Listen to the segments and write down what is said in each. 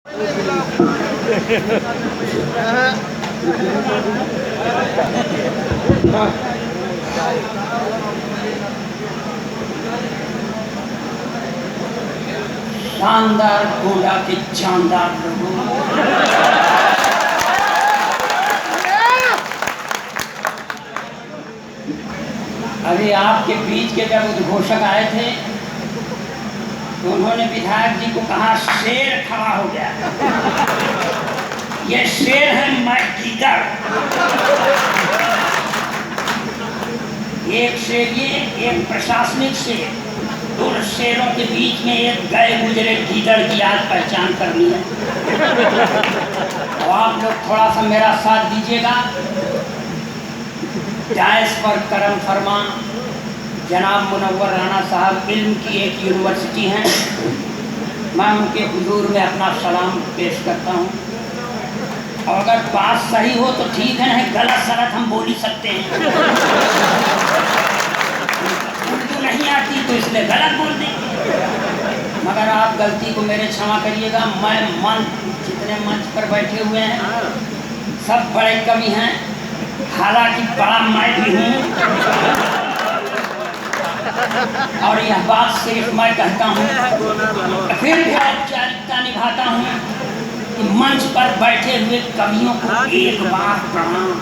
शानदार गोला के जानदार लोगों, अरे आपके बीच के जब उद्घोषक आए थे तो उन्होंने विधायक जी को कहा शेर खड़ा हो गया। ये शेर है, मैं गीदड़। एक शेर ये, एक प्रशासनिक शेर, दो शेरों के बीच में एक गए गुजरे गीदड़ की आज पहचान करनी है। तो आप लोग थोड़ा सा मेरा साथ दीजिएगा। डायस पर करम फरमा जनाब मुनव्वर राणा साहब इल्म की एक यूनिवर्सिटी हैं, मैं उनके हुजूर में अपना सलाम पेश करता हूँ। और अगर बात सही हो तो ठीक है, नहीं गलत सलत हम बोल ही सकते हैं। उर्दू नहीं आती तो इसलिए गलत बोल देंगे, मगर आप गलती को मेरे क्षमा करिएगा। मैं जितने मंच पर बैठे हुए हैं सब बड़े कवि हैं, हालांकि बड़ा मैं भी हूँ। और यह बात सिर्फ मैं कहता हूँ, फिर भी औपचारिकता निभाता हूँ कि मंच पर बैठे हुए कवियों को एक बार प्रणाम,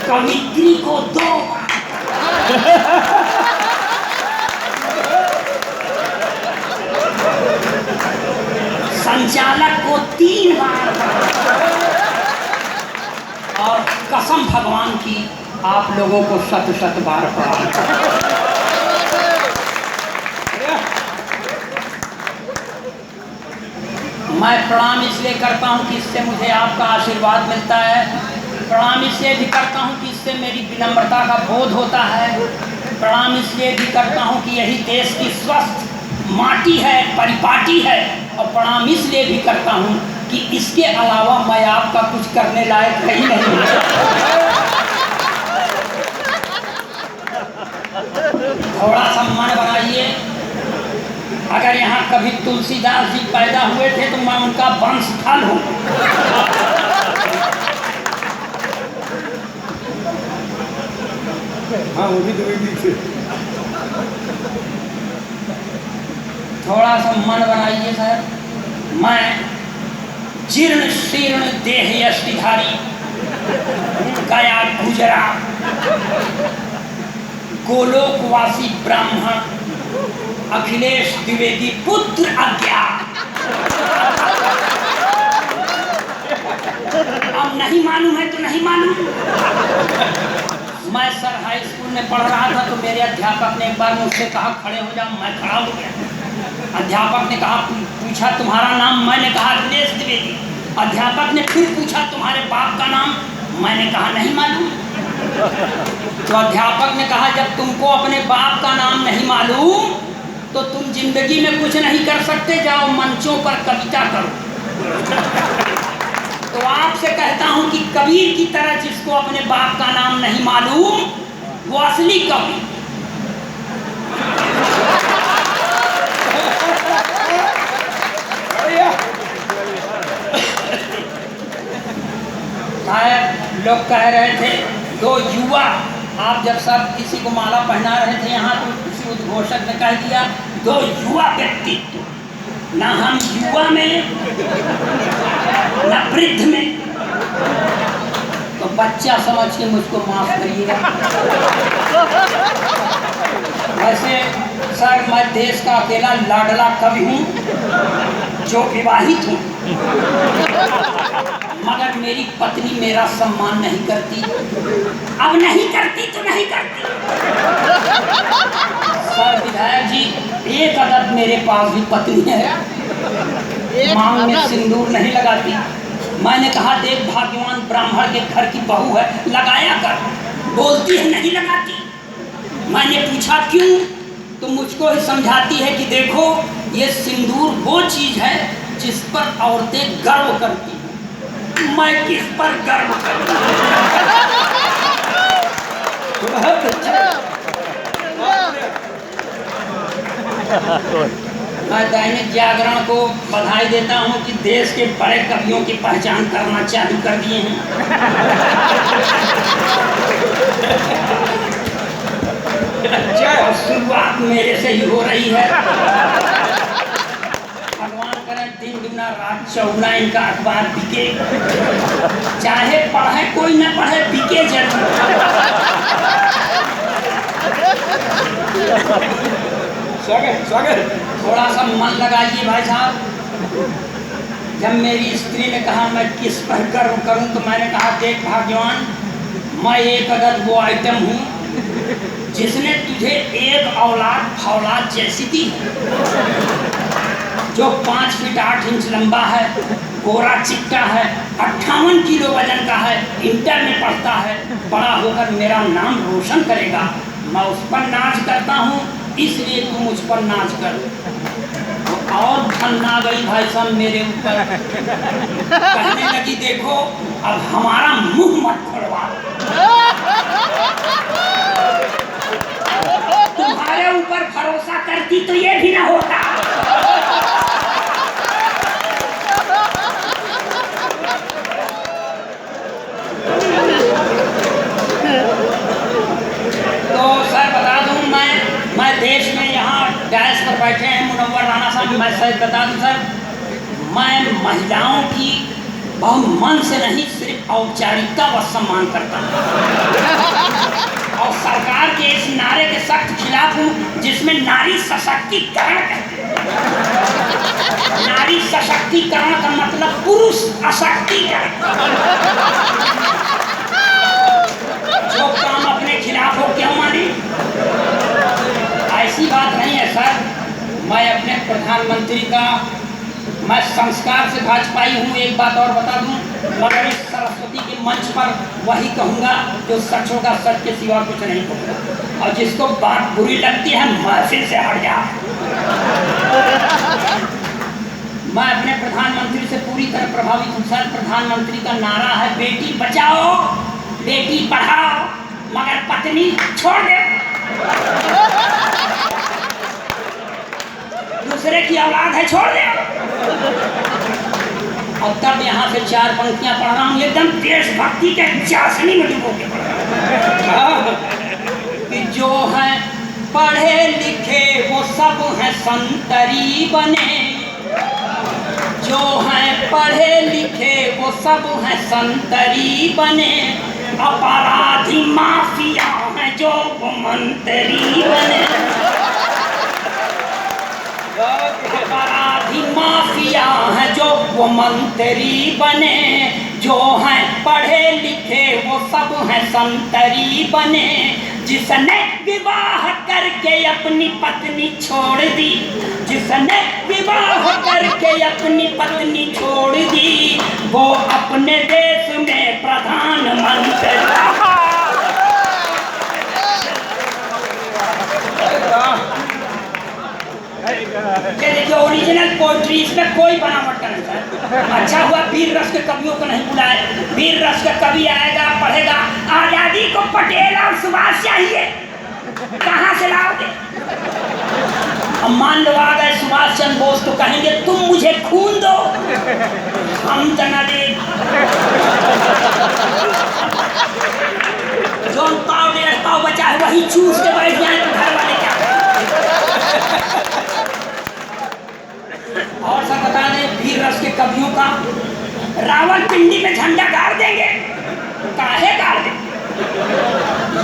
कवित्री को 2 संचालक को 3 बार, और कसम भगवान की आप लोगों को 7 बार प्रणाम। मैं प्रणाम इसलिए करता हूँ कि इससे मुझे आपका आशीर्वाद मिलता है। प्रणाम इसलिए भी करता हूँ कि इससे मेरी विनम्रता का बोध होता है। प्रणाम इसलिए भी करता हूँ कि यही देश की स्वस्थ माटी है, परिपाटी है। और प्रणाम इसलिए भी करता हूँ कि इसके अलावा मैं आपका कुछ करने लायक कहीं नहीं हूँ। थोड़ा सा मन बनाइए, अगर यहाँ कभी तुलसीदास जी पैदा हुए थे तो मैं उनका वंशफल हूँ। हाँ, वो भी तो थोड़ा सा मन बनाइए सर। मैं जीर्ण शीर्ण देह यष्टिधारी गया गुजरा गोलोकवासी ब्राह्मण अखिलेश द्विवेदी पुत्र अज्ञात। अब नहीं मालूम है तो नहीं मालूम। मैं सर हाई स्कूल में पढ़ रहा था तो मेरे अध्यापक ने एक बार मुझसे कहा खड़े हो जाओ, मैं खड़ा हो गया। अध्यापक ने कहा, पूछा तुम्हारा नाम? मैंने कहा अखिलेश द्विवेदी। अध्यापक ने फिर पूछा तुम्हारे बाप का नाम? मैंने कहा नहीं मालूम। तो अध्यापक ने कहा जब तुमको अपने बाप का नाम नहीं मालूम तो तुम जिंदगी में कुछ नहीं कर सकते, जाओ मंचों पर कविता करो। तो आपसे कहता हूं कि कबीर की तरह जिसको अपने बाप का नाम नहीं मालूम वो असली कवि। लोग कह रहे थे 2 युवा, आप जब सब किसी को माला पहना रहे थे यहाँ तो किसी उद्घोषक ने कह दिया 2 युवा व्यक्तित्व, ना हम युवा में ना वृद्ध में। तो बच्चा समझ के मुझको माफ करिएगा। वैसे सर मैं देश का अकेला लाडला कवि हूँ जो विवाहित हूँ, मगर मेरी पत्नी मेरा सम्मान नहीं करती। अब नहीं करती तो नहीं करती। सर विधायक जी, एक अदद मेरे पास भी पत्नी है, मांग में सिंदूर नहीं लगाती। मैंने कहा देख भाग्यवान ब्राह्मण के घर की बहू है, लगाया कर। बोलती है नहीं लगाती। मैंने पूछा क्यों, तो मुझको ही समझाती है कि देखो ये सिंदूर वो चीज है जिस पर औरतें गर्व करती हैं, मैं किस पर गर्व करती हूँ। मैं दैनिक जागरण को बधाई देता हूं कि देश के बड़े कवियों की पहचान करना चालू कर दिए हैं। और शुरुआत मेरे से ही हो रही है। भगवान करे दिन दुना रात चौगुना इनका अखबार बिके, चाहे पढ़े कोई न पढ़े, बिके जरूर। स्वागत। थोड़ा सा मन लगाइए भाई साहब। जब मेरी स्त्री ने कहा मैं किस पर गर्व करूं, तो मैंने कहा देख भाग्यवान, मैं एक अदद वो आइटम हूं जिसने तुझे एक औलाद फौलाद जैसी दी, जो 5 फीट 8 इंच लंबा है, गोरा चिट्टा है, 58 किलो वजन का है, इंटर में पढ़ता है, बड़ा होकर मेरा नाम रोशन करेगा। मैं उस पर नाच करता हूँ, इसलिए तू मुझ पर नाच कर। और धन आ गई भाई साहब मेरे ऊपर। कहने लगी देखो अब हमारा मुंह मत खोलवा, तुम्हारे ऊपर भरोसा करती तो ये भी ना होता। तो सर बता दूं, मैं देश में यहाँ डैश पर बैठे हैं मुनव्वर राणा साहब, मैं सर बता दूं सर, मैं महिलाओं की बहुत मन से नहीं, सिर्फ औपचारिकता व सम्मान करता हूँ। और सरकार के इस नारे के सख्त खिलाफ हूँ जिसमें नारी सशक्तिकरण कहते हैं। नारी सशक्तिकरण का मतलब पुरुष अशक्तिकरण। जो काम अपने खिलाफ हो क्यों माने? ऐसी बात नहीं है सर। मैं अपने प्रधानमंत्री का, मैं संस्कार से भाजपाई हूँ। एक बात और बता दूँ, मगर इस सरस्वती के मंच पर वही कहूँगा जो सच होगा, सच के सिवा कुछ नहीं कहूँगा। और जिसको बात बुरी लगती है महफिल से हट जा। मैं अपने प्रधानमंत्री से पूरी तरह प्रभावित हूँ सर। प्रधानमंत्री का नारा है बेटी बचाओ बेटी पढ़ाओ, मगर पत्नी छोड़ दे। दूसरे की औलाद है, छोड़ दे। और तब यहाँ से 4 पंक्तियां पढ़ रहा हूँ, एकदम देशभक्ति के चाशनी में डूबो के पढ़ रहा हूँ कि जो है पढ़े लिखे वो सब हैं संतरी बने, जो हैं पढ़े लिखे वो सब हैं संतरी बने, अपराधी माफिया हैं जो वो मंत्री बने। अपराधी माफिया हैं जो वो मंत्री बने, जो हैं पढ़े लिखे वो सब हैं संतरी बने। जिसने विवाह करके अपनी पत्नी छोड़ दी, जिसने विवाह करके अपनी पत्नी छोड़ दी, वो अपने देश में प्रधानमंत्री। ये देखिए ओरिजिनल पोइट्री, इसमें कोई बनावट नहीं सर। अच्छा हुआ वीर रस के कवियों को नहीं बुलाए। वीर रस का कवि आएगा, पढ़ेगा आजादी को पटेल और सुभाष चाहिए, कहाँ से लाओगे? अब मान लो आ गए सुभाष चंद्र बोस तो कहेंगे तुम मुझे खून दो, हम तो न दे। जो पाव 1.5 पाव बचा है वही चूस के बैठ जाए तो घर वाले क्या? और सब बता दें वीर रस के कवियों का, रावलपिंडी में झंडा गाड़ देंगे, काहे गाड़ देंगे?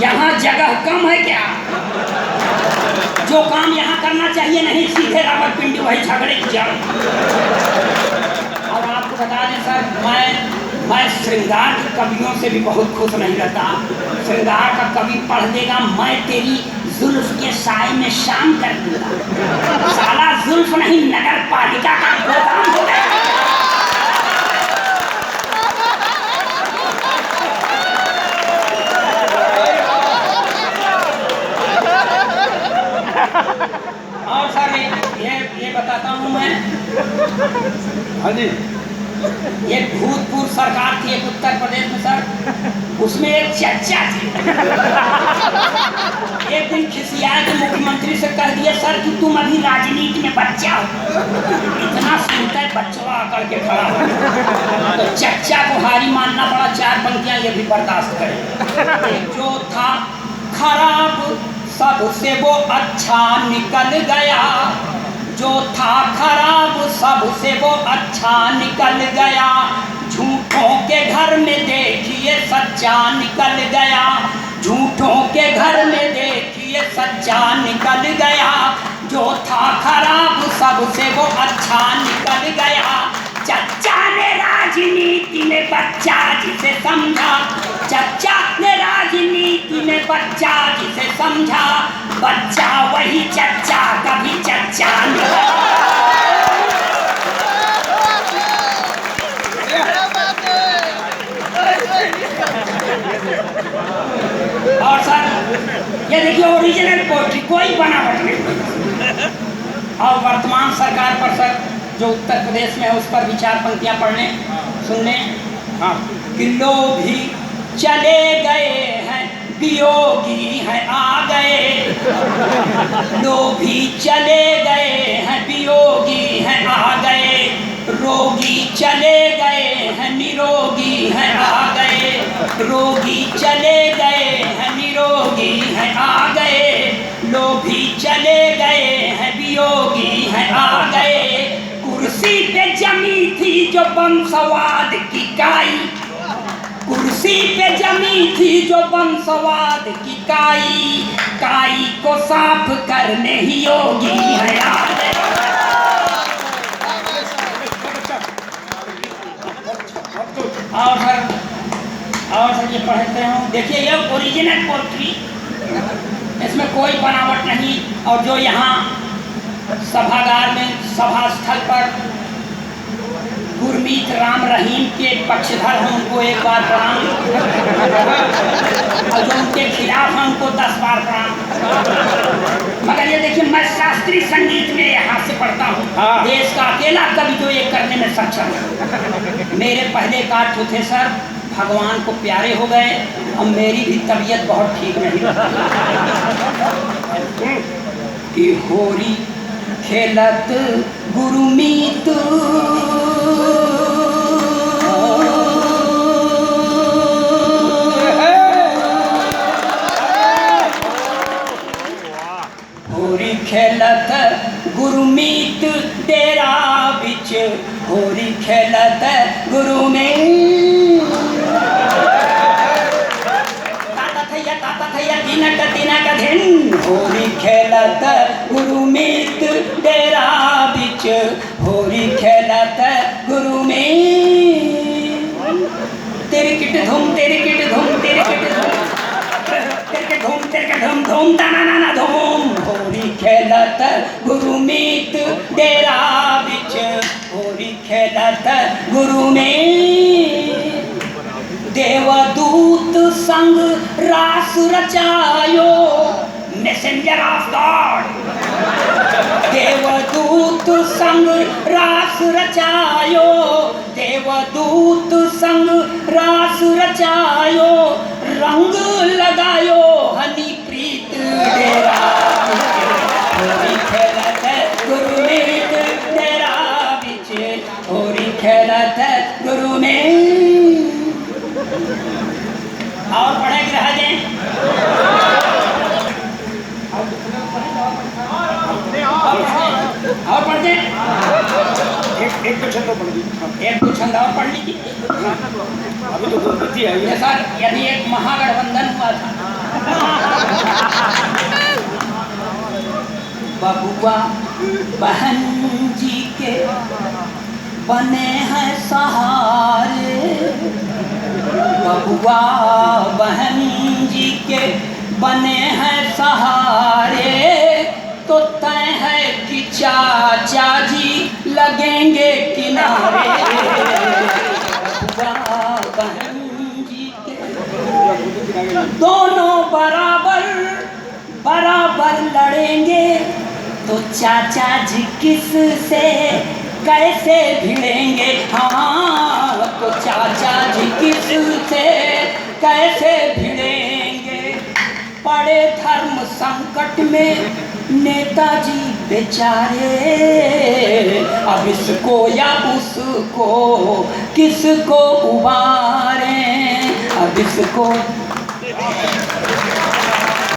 यहाँ जगह कम है क्या? जो काम यहाँ करना चाहिए नहीं, सीधे रावलपिंडी वही झगड़े की जड़। और आपको बता दें सर, मैं श्रृंगार के कवियों से भी बहुत खुश नहीं रहता। श्रृंगार का कवि पढ़ देगा मैं तेरी जुल्फ के साए में शाम कर दूंगा, साला जुल्फ नहीं नगर पालिका का गोदाम हो गया। और सर ये बताता हूँ मैं, हाँ जी, एक भूतपूर्व सरकार थी एक उत्तर प्रदेश में सर, उसमें एक चचा थे। एक दिन खिसिया के मुख्यमंत्री से कह दिया सर कि तुम अभी राजनीति में बच्चा हो। इतना सुनता है बच्चा आकर के खड़ा हो, तो चचा को हारी मानना पड़ा। 4 पंक्तियां ये भी बर्दाश्त करे। जो था खराब सबसे वो अच्छा निकल गया, जो था खराब सबसे वो अच्छा निकल गया, झूठों के घर में देखिए सच्चा निकल गया, झूठों के घर में देखिए सच्चा निकल गया, जो था खराब सबसे वो अच्छा निकल गया। चचा ने राजनीति में बच्चा जिसे समझा, चचा ने राजनीति में बच्चा जिसे समझा, बच्चा वही चचा कभी चचा नहीं। और सर ये देखिए ओरिजिनल पोएट्री, कोई बनावट नहीं। और वर्तमान सरकार पर सर जो उत्तर प्रदेश में है उस पर भी 4 पंक्तियां पढ़ लें, सुन लें। हाँ, कि लोभी चले गए हैं वियोगी हैं आ गए, लोभी चले गए हैं वियोगी हैं आ गए, रोगी चले गए हैं निरोगी हैं आ गए, रोगी चले गए हैं निरोगी हैं आ गए, लोभी चले गए हैं वियोगी हैं आ गए। कुर्सी पे जमी थी जो बंसवाद की काई, कुर्सी पे जमी थी जो बंसवाद की काई, काई को साफ करने ही योगी है आ गए। और सर ये पढ़ते हूँ, देखिए ये ओरिजिनल पोएट्री, इसमें कोई बनावट नहीं। और जो यहाँ सभागार में सभा स्थल पर गुरमीत राम रहीम के पक्षधर हैं उनको 1 बार प्रणाम, और जो उनके खिलाफ हैं उनको 10 बार प्रणाम। मगर ये देखिए मैं शास्त्रीय संगीत में यहाँ से पढ़ता हूँ। देश का अकेला कवि जो ये करने में सक्षम है। मेरे पहले काट थे सर, भगवान को प्यारे हो गए, और मेरी भी तबीयत बहुत ठीक नहीं कि होरी खेलत गुरुमीत, होरी खेलत गुरुमीत डेरा बिच, होरी खेलत गुरुमीत तिनक तिनक धिन, होरी खेलत गुरुमीत डेरा बिच, होरी खेलत गुरुमीत। तिरकिट धूम तिरकिट धूम तिरकिट धूम तिरकिट धूम तिरकिट धूम धूम ताना नाना धूम, होरी खेलत गुरुमीत डेरा बिच, होरी खेलत गुरुमीत। देवदूत संग रास रचायो, मैसेंजर ऑफ गॉड, देवदूत संग रास रचायो, देवदूत संग रास रचायो, रंग लगायो हनी प्रीत डेरा, होरी खेलत गुरुमीत डेरा बिच, होरी खेलत गुरुमीत। और पढ़े कि रह जाए? और पढ़ते एक दो छंद पढ़ लीजिए, एक दो छंद और पढ़ लीजिए। अभी तो गति है सर, यदि एक महागठबंधन हुआ था, बबुआ बहन जी के बने हैं सहारे, बबुआ बहन जी के बने हैं सहारे, तो तय है कि चाचा जी लगेंगे किनारे, बबुआ बहन जी के दोनों बराबर बराबर लड़ेंगे, तो चाचा जी किस से कैसे भिड़ेंगे, हाँ तो चाचा जी किससे कैसे भिड़ेंगे। पड़े धर्म संकट में नेताजी बेचारे, अब इसको या उसको किसको उबारें, अब इसको